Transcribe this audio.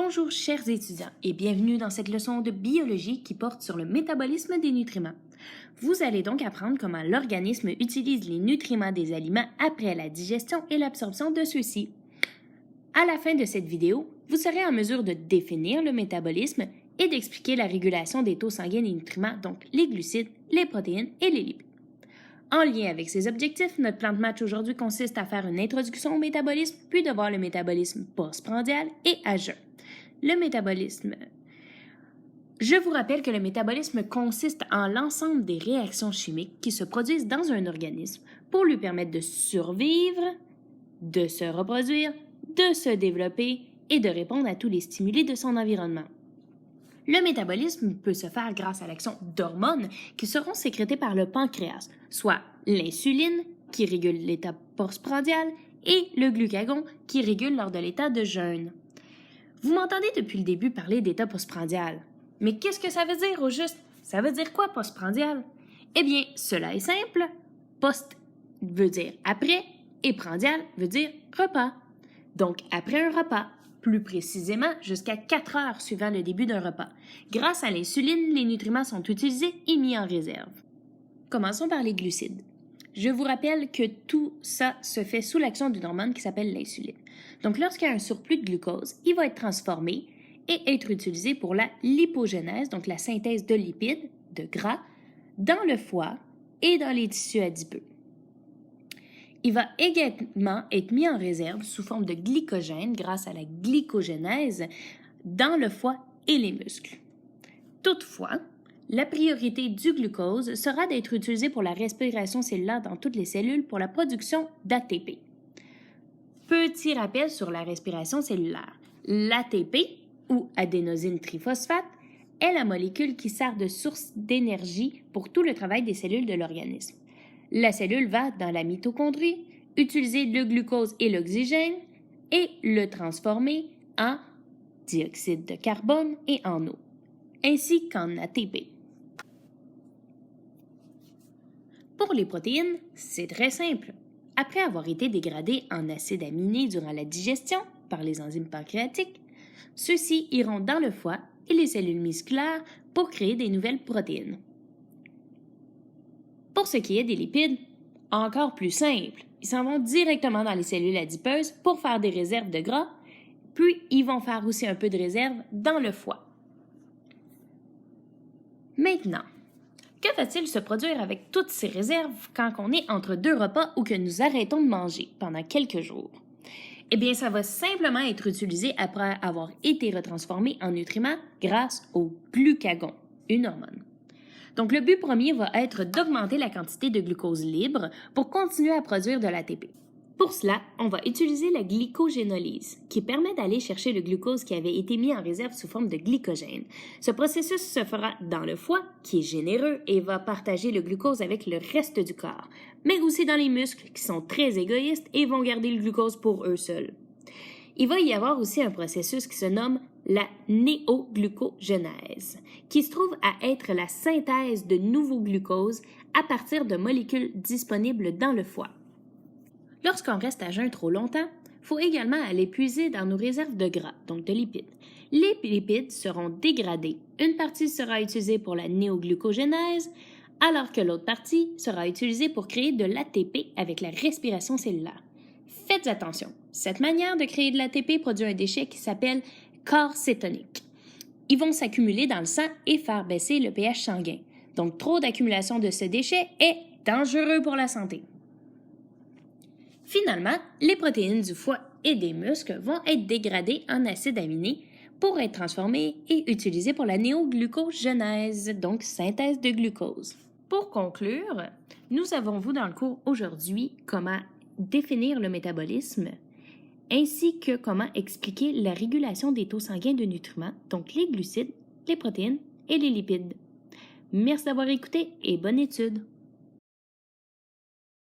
Bonjour chers étudiants et bienvenue dans cette leçon de biologie qui porte sur le métabolisme des nutriments. Vous allez donc apprendre comment l'organisme utilise les nutriments des aliments après la digestion et l'absorption de ceux-ci. À la fin de cette vidéo, vous serez en mesure de définir le métabolisme et d'expliquer la régulation des taux sanguins des nutriments, donc les glucides, les protéines et les lipides. En lien avec ces objectifs, notre plan de match aujourd'hui consiste à faire une introduction au métabolisme, puis de voir le métabolisme postprandial et à jeun. Le métabolisme. Je vous rappelle que le métabolisme consiste en l'ensemble des réactions chimiques qui se produisent dans un organisme pour lui permettre de survivre, de se reproduire, de se développer et de répondre à tous les stimuli de son environnement. Le métabolisme peut se faire grâce à l'action d'hormones qui seront sécrétées par le pancréas, soit l'insuline qui régule l'état postprandial et le glucagon qui régule lors de l'état de jeûne. Vous m'entendez depuis le début parler d'état postprandial. Mais qu'est-ce que ça veut dire au juste? Ça veut dire quoi postprandial? Eh bien, cela est simple. Post veut dire après et prandial veut dire repas. Donc, après un repas, plus précisément jusqu'à 4 heures suivant le début d'un repas. Grâce à l'insuline, les nutriments sont utilisés et mis en réserve. Commençons par les glucides. Je vous rappelle que tout ça se fait sous l'action d'une hormone qui s'appelle l'insuline. Donc, lorsqu'il y a un surplus de glucose, il va être transformé et être utilisé pour la lipogénèse, donc la synthèse de lipides, de gras, dans le foie et dans les tissus adipeux. Il va également être mis en réserve sous forme de glycogène grâce à la glycogénèse dans le foie et les muscles. Toutefois, la priorité du glucose sera d'être utilisé pour la respiration cellulaire dans toutes les cellules pour la production d'ATP. Petit rappel sur la respiration cellulaire. L'ATP, ou adénosine triphosphate, est la molécule qui sert de source d'énergie pour tout le travail des cellules de l'organisme. La cellule va, dans la mitochondrie, utiliser le glucose et l'oxygène et le transformer en dioxyde de carbone et en eau, ainsi qu'en ATP. Pour les protéines, c'est très simple. Après avoir été dégradés en acides aminés durant la digestion par les enzymes pancréatiques, ceux-ci iront dans le foie et les cellules musculaires pour créer des nouvelles protéines. Pour ce qui est des lipides, encore plus simple, ils s'en vont directement dans les cellules adipeuses pour faire des réserves de gras, puis ils vont faire aussi un peu de réserve dans le foie. Maintenant, que va-t-il se produire avec toutes ces réserves quand on est entre deux repas ou que nous arrêtons de manger pendant quelques jours? Eh bien, ça va simplement être utilisé après avoir été retransformé en nutriments grâce au glucagon, une hormone. Donc, le but premier va être d'augmenter la quantité de glucose libre pour continuer à produire de l'ATP. Pour cela, on va utiliser la glycogénolyse, qui permet d'aller chercher le glucose qui avait été mis en réserve sous forme de glycogène. Ce processus se fera dans le foie, qui est généreux et va partager le glucose avec le reste du corps, mais aussi dans les muscles, qui sont très égoïstes et vont garder le glucose pour eux seuls. Il va y avoir aussi un processus qui se nomme la néoglucogénèse, qui se trouve à être la synthèse de nouveaux glucoses à partir de molécules disponibles dans le foie. Lorsqu'on reste à jeun trop longtemps, il faut également aller puiser dans nos réserves de gras, donc de lipides. Les lipides seront dégradés. Une partie sera utilisée pour la néoglucogénèse, alors que l'autre partie sera utilisée pour créer de l'ATP avec la respiration cellulaire. Faites attention, cette manière de créer de l'ATP produit un déchet qui s'appelle corps cétonique. Ils vont s'accumuler dans le sang et faire baisser le pH sanguin. Donc, trop d'accumulation de ce déchet est dangereux pour la santé. Finalement, les protéines du foie et des muscles vont être dégradées en acides aminés pour être transformées et utilisées pour la néoglucogénèse, donc synthèse de glucose. Pour conclure, nous avons vu dans le cours aujourd'hui comment définir le métabolisme, ainsi que comment expliquer la régulation des taux sanguins de nutriments, donc les glucides, les protéines et les lipides. Merci d'avoir écouté et bonne étude!